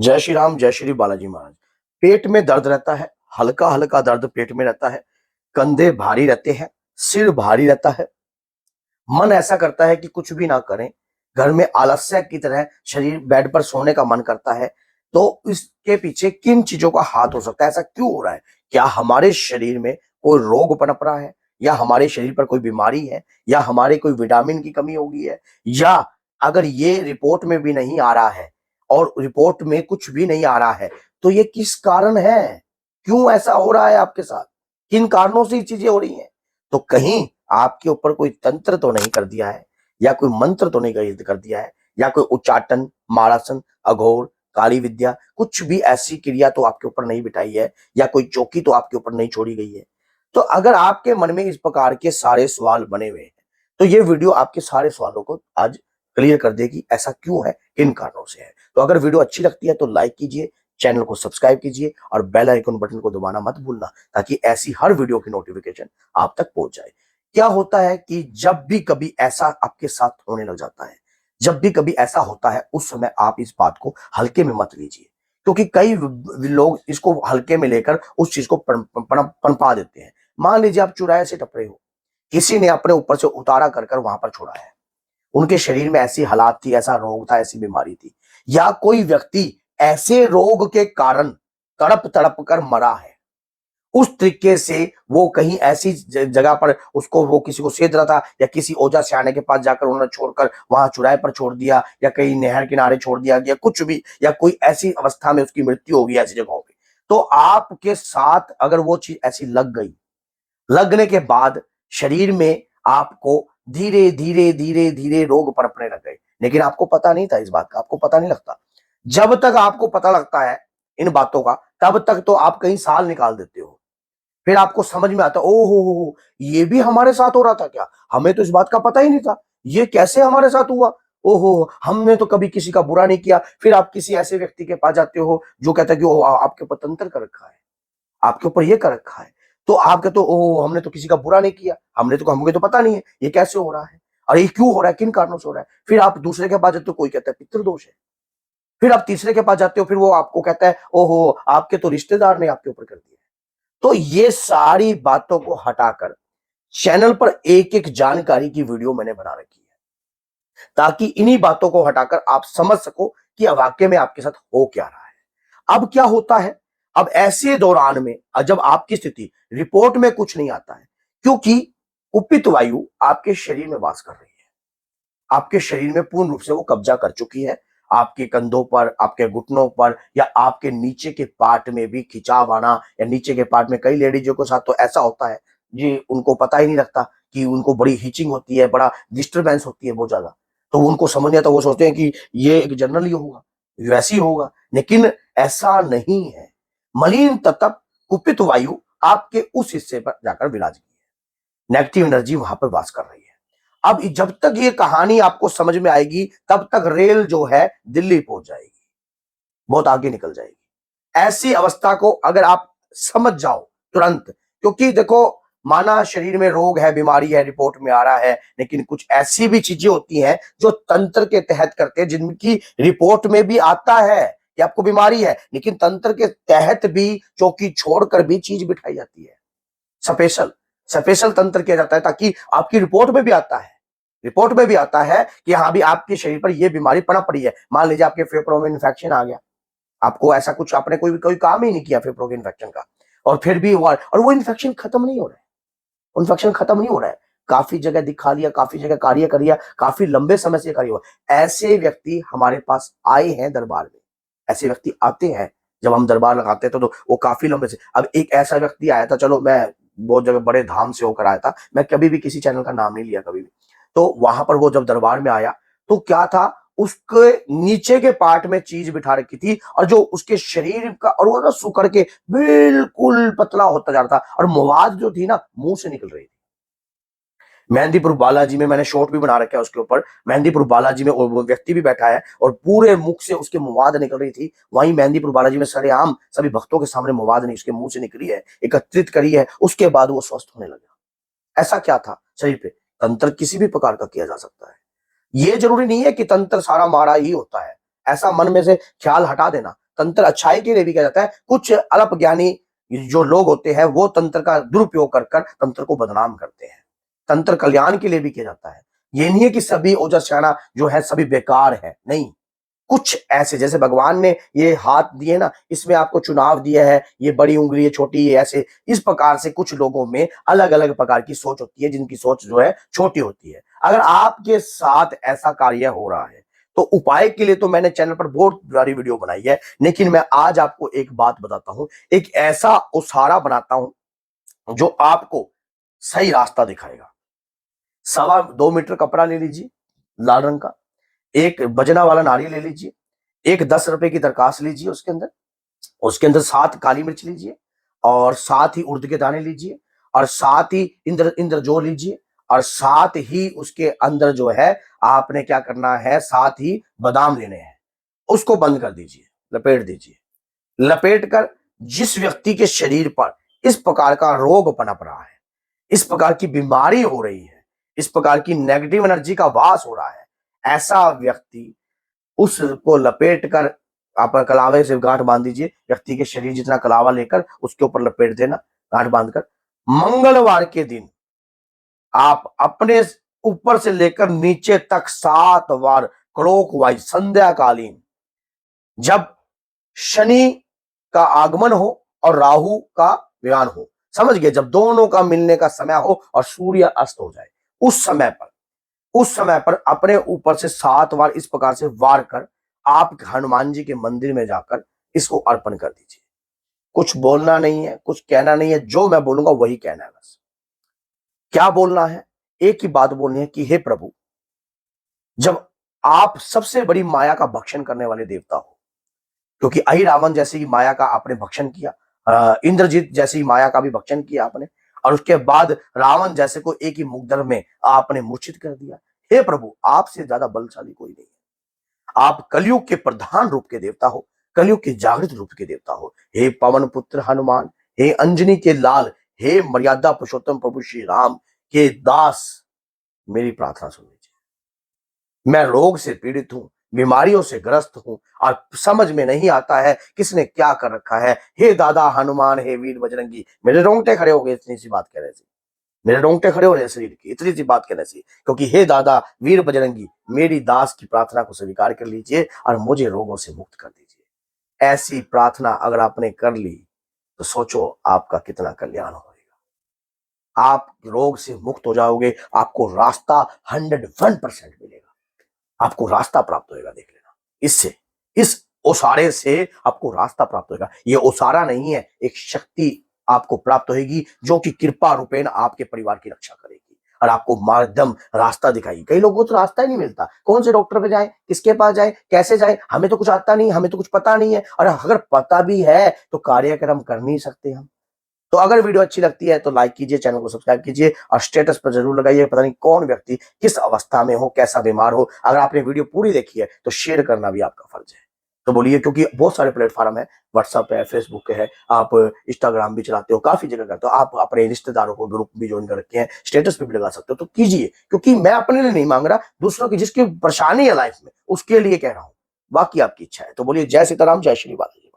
जय श्री राम, जय श्री बालाजी महाराज। पेट में दर्द रहता है, हल्का हल्का दर्द पेट में रहता है, कंधे भारी रहते हैं, सिर भारी रहता है, मन ऐसा करता है कि कुछ भी ना करें, घर में आलस्य की तरह शरीर बेड पर सोने का मन करता है। तो इसके पीछे किन चीजों का हाथ हो सकता है? ऐसा क्यों हो रहा है? क्या हमारे शरीर में कोई रोग पनप रहा है, या हमारे शरीर पर कोई बीमारी है, या हमारे कोई विटामिन की कमी हो गई है, या अगर ये रिपोर्ट में भी नहीं आ रहा है और रिपोर्ट में कुछ भी नहीं आ रहा है, तो ये किस कारण है? क्यों ऐसा हो रहा है आपके साथ? किन कारणों से ये चीजें हो रही हैं? तो कहीं आपके ऊपर कोई तंत्र तो नहीं कर दिया है, या कोई मंत्र तो नहीं कर दिया है, या कोई उच्चाटन, मारासन, अघोर, काली विद्या, कुछ भी ऐसी क्रिया तो आपके ऊपर नहीं बिठाई है, या कोई चौकी तो आपके ऊपर नहीं छोड़ी गई है। तो अगर आपके मन में इस प्रकार के सारे सवाल बने हुए हैं, तो ये वीडियो आपके सारे सवालों को आज क्लियर कर देगी। ऐसा क्यों है, किन कारणों से है। तो अगर वीडियो अच्छी लगती है तो लाइक कीजिए, चैनल को सब्सक्राइब कीजिए और बेल आइकन बटन को दबाना मत भूलना, ताकि ऐसी हर वीडियो की नोटिफिकेशन आप तक पहुंच जाए। क्या होता है कि जब भी कभी ऐसा आपके साथ होने लग जाता है, जब भी कभी ऐसा होता है, उस समय आप इस बात को हल्के में मत लीजिए, क्योंकि कई लोग इसको हल्के में लेकर उस चीज को पनपा देते हैं। मान लीजिए आप चौराहे से टपरे हो, किसी ने अपने ऊपर से उतारा कर कर वहां पर छोड़ा है, उनके शरीर में ऐसी हालात थी, ऐसा रोग था, ऐसी बीमारी थी, या कोई व्यक्ति ऐसे रोग के कारण तड़प तड़प कर मरा है, उस तरीके से वो कहीं ऐसी जगह पर उसको वो किसी को सेध रहा था, या किसी ओझा सियाने के पास जाकर उन्होंने छोड़कर वहां चौराहे पर छोड़ दिया, या कहीं नहर किनारे छोड़ दिया, या कुछ भी, या कोई ऐसी अवस्था में उसकी मृत्यु हो गई ऐसी जगहों पे, तो आपके साथ अगर वो चीज ऐसी लग गई, लगने के बाद शरीर में आपको धीरे धीरे धीरे धीरे रोग पनपने लग गए, लेकिन आपको पता नहीं था इस बात का, आपको पता नहीं लगता। जब तक आपको पता लगता है इन बातों का, तब तक तो आप कहीं साल निकाल देते हो। फिर आपको समझ में आता है, ओ हो, ये भी हमारे साथ हो रहा था क्या? हमें तो इस बात का पता ही नहीं था, ये कैसे हमारे साथ हुआ? ओहो, हमने तो कभी किसी का बुरा नहीं किया। फिर आप किसी ऐसे व्यक्ति के पास जाते हो जो कहता है कि ओ आपके ऊपर तंत्र कर रखा है, आपके ऊपर ये कर रखा है। तो आप कहते हो, ओह हमने तो किसी का बुरा नहीं किया, हमें तो पता नहीं है ये कैसे हो रहा है, और ये क्यों हो रहा है, किन कारणों से हो रहा है। फिर आप दूसरे के पास जाते हो, कोई कहता है पितृदोष है। फिर आप तीसरे के पास जाते हो, फिर वो आपको कहता है, ओहो आपके तो रिश्तेदार ने आपके ऊपर कर दिया। तो ये सारी बातों को हटाकर चैनल पर एक एक जानकारी की वीडियो मैंने बना रखी है, ताकि इन्हीं बातों को हटाकर आप समझ सको कि वाक्य में आपके साथ हो क्या रहा है। अब क्या होता है, अब ऐसे दौरान में जब आपकी स्थिति रिपोर्ट में कुछ नहीं आता है, क्योंकि कुपित वायु आपके शरीर में वास कर रही है, आपके शरीर में पूर्ण रूप से वो कब्जा कर चुकी है। आपके कंधों पर, आपके घुटनों पर, या आपके नीचे के पार्ट में भी खिंचाव आना, या नीचे के पार्ट में कई लेडीजों के साथ तो ऐसा होता है जी, उनको पता ही नहीं लगता कि उनको बड़ी हिचिंग होती है, बड़ा डिस्टरबेंस होती है बहुत ज्यादा। तो उनको समझ नहीं आता, वो सोचते हैं कि ये एक जनरली होगा, वैसे ही होगा, लेकिन ऐसा नहीं है। मलिन तत्व, कुपित वायु आपके उस हिस्से पर जाकर विराज गई है, नेगेटिव एनर्जी वहां पर वास कर रही है। अब जब तक ये कहानी आपको समझ में आएगी, तब तक रेल जो है दिल्ली पहुंच जाएगी, बहुत आगे निकल जाएगी। ऐसी अवस्था को अगर आप समझ जाओ तुरंत, क्योंकि देखो, माना शरीर में रोग है, बीमारी है, रिपोर्ट में आ रहा है, लेकिन कुछ ऐसी भी चीजें होती हैं जो तंत्र के तहत करते हैं, जिनकी रिपोर्ट में भी आता है कि आपको बीमारी है, लेकिन तंत्र के तहत भी चौकी छोड़कर भी चीज बिठाई जाती है। स्पेशल स्पेशल तंत्र किया जाता है, ताकि आपकी रिपोर्ट में भी आता है, रिपोर्ट में भी आता है कि हाँ भी आपके शरीर पर यह बीमारी पनप पड़ी है। मान लीजिए आपके फेफड़ों में इन्फेक्शन आ गया, आपको ऐसा कुछ, आपने कोई काम ही नहीं किया फेफड़ों के इन्फेक्शन का, और फिर भी हुआ, और वो इन्फेक्शन खत्म नहीं हो रहा है, इन्फेक्शन खत्म नहीं हो रहा है, काफी जगह दिखा लिया, काफी जगह कार्य कर लिया, काफी लंबे समय से कार्य हुआ। ऐसे व्यक्ति हमारे पास आए हैं दरबार में, ऐसे व्यक्ति आते हैं, जब हम दरबार लगाते हैं तो वो काफी लंबे से। अब एक ऐसा व्यक्ति आया था, चलो मैं बहुत जगह बड़े धाम से होकर आया था, मैं कभी भी किसी चैनल का नाम नहीं लिया कभी भी। तो वहां पर वो जब दरबार में आया, तो क्या था, उसके नीचे के पार्ट में चीज बिठा रखी थी, और जो उसके शरीर का, और वो ना सुकड़ के बिल्कुल पतला होता जा रहा था, और मवाद जो थी ना मुंह से निकल रही थी। मेहंदीपुर बालाजी में मैंने शॉर्ट भी बना रखा है उसके ऊपर, मेहंदीपुर बालाजी में वो व्यक्ति भी बैठा है, और पूरे मुख से उसके मवाद निकल रही थी। वहीं मेहंदीपुर बालाजी में सरेआम सभी भक्तों के सामने मवाद नहीं उसके मुंह से निकली है, एकत्रित करी है, उसके बाद वो स्वस्थ होने लगा। ऐसा क्या था शरीर पे? तंत्र किसी भी प्रकार का किया जा सकता है। ये जरूरी नहीं है कि तंत्र सारा मारा ही होता है, ऐसा मन में से ख्याल हटा देना। तंत्र अच्छाई के लिए भी किया जाता है। कुछ अल्पज्ञानी जो लोग होते हैं वो तंत्र का दुरुपयोग कर कर तंत्र को बदनाम करते हैं। तंत्र कल्याण के लिए भी किया जाता है। ये नहीं है कि सभी ओजस शाना जो है सभी बेकार है, नहीं। कुछ ऐसे, जैसे भगवान ने ये हाथ दिए ना, इसमें आपको चुनाव दिया है, ये बड़ी उंगली है, छोटी है, ऐसे इस प्रकार से कुछ लोगों में अलग अलग प्रकार की सोच होती है, जिनकी सोच जो है छोटी होती है। अगर आपके साथ ऐसा कार्य हो रहा है तो उपाय के लिए तो मैंने चैनल पर बहुत सारी वीडियो बनाई है, लेकिन मैं आज आपको एक बात बताता हूं, एक ऐसा उसारा बनाता हूं जो आपको सही रास्ता दिखाएगा। 2.25 मीटर कपड़ा ले लीजिए लाल रंग का, एक बजना वाला नारियल ले लीजिए, एक 10 रुपए की दरखास्त लीजिए, उसके अंदर 7 काली मिर्च लीजिए, और साथ ही उड़द के दाने लीजिए, और साथ ही इंद्रजो लीजिए, और साथ ही उसके अंदर जो है आपने क्या करना है, साथ ही बादाम लेने हैं। उसको बंद कर दीजिए, लपेट दीजिए। लपेट कर जिस व्यक्ति के शरीर पर इस प्रकार का रोग पनप रहा है, इस प्रकार की बीमारी हो रही है, इस प्रकार की नेगेटिव एनर्जी का वास हो रहा है, ऐसा व्यक्ति उसको लपेट कर आप कलावे से गांठ बांध दीजिए। व्यक्ति के शरीर जितना कलावा लेकर उसके ऊपर लपेट देना, गांठ बांधकर। मंगलवार के दिन आप अपने ऊपर से लेकर नीचे तक 7 बार क्लॉकवाइज संध्याकालीन, जब शनि का आगमन हो और राहु का व्यान हो, समझ गए, जब दोनों का मिलने का समय हो और सूर्य अस्त हो जाए, उस समय पर अपने ऊपर से 7 बार इस प्रकार से वार कर आप हनुमान जी के मंदिर में जाकर इसको अर्पण कर दीजिए। कुछ बोलना नहीं है, कुछ कहना नहीं है, जो मैं बोलूंगा वही कहना है बस। क्या बोलना है? एक ही बात बोलनी है कि हे प्रभु, जब आप सबसे बड़ी माया का भक्षण करने वाले देवता हो, क्योंकि अहि रावण जैसी ही माया का आपने भक्षण किया, इंद्रजीत जैसी माया का भी भक्षण किया आपने, और उसके बाद रावण जैसे को एक ही मुग्धर में आपने मूर्छित कर दिया। हे प्रभु, आपसे ज्यादा बलशाली कोई नहीं है। आप कलयुग के प्रधान रूप के देवता हो, कलयुग के जागृत रूप के देवता हो। हे पवन पुत्र हनुमान, हे अंजनी के लाल, हे मर्यादा पुरुषोत्तम प्रभु श्री राम के दास, मेरी प्रार्थना सुन लीजिए। मैं रोग से पीड़ित हूं, बीमारियों से ग्रस्त हूं, और समझ में नहीं आता है किसने क्या कर रखा है। हे दादा हनुमान, हे वीर बजरंगी, मेरे रोंगटे खड़े हो गए इतनी सी बात कहने से, मेरे रोंगटे खड़े हो रहे शरीर की इतनी सी बात कहने से, क्योंकि हे दादा वीर बजरंगी, मेरी दास की प्रार्थना को स्वीकार कर लीजिए और मुझे रोगों से मुक्त कर दीजिए। ऐसी प्रार्थना अगर आपने कर ली तो सोचो आपका कितना कल्याण होगा। आप रोग से मुक्त हो जाओगे, आपको रास्ता 101% मिलेगा, आपको रास्ता प्राप्त होगा। देख लेना, इससे, इस ओसारे से आपको रास्ता प्राप्त होगा। ये ओसारा नहीं है, एक शक्ति आपको प्राप्त होगी जो कि कृपा रूपेण आपके परिवार की रक्षा करेगी और आपको मार्गदम रास्ता दिखाएगी। कई लोगों को तो रास्ता ही नहीं मिलता, कौन से डॉक्टर पे जाए, किसके पास जाए, कैसे जाए, हमें तो कुछ आता नहीं, हमें तो कुछ पता नहीं है, और अगर पता भी है तो कार्यक्रम कर नहीं सकते हम। तो अगर वीडियो अच्छी लगती है तो लाइक कीजिए, चैनल को सब्सक्राइब कीजिए, और स्टेटस पर जरूर लगाइए। पता नहीं कौन व्यक्ति किस अवस्था में हो, कैसा बीमार हो, अगर आपने वीडियो पूरी देखी है तो शेयर करना भी आपका फर्ज है। तो बोलिए, क्योंकि बहुत सारे प्लेटफॉर्म है, व्हाट्सएप है, फेसबुक है, आप इंस्टाग्राम भी चलाते हो, काफी जगह करते हो, आप अपने रिश्तेदारों को ग्रुप भी ज्वाइन कर रखे हैं, स्टेटस पे भी लगा सकते हो, तो कीजिए। क्योंकि मैं अपने लिए नहीं मांग रहा, दूसरों की जिसकी परेशानी है लाइफ में उसके लिए कह रहा हूं, बाकी आपकी इच्छा है। तो बोलिए, जय सीताराम, जय श्री बालाजी।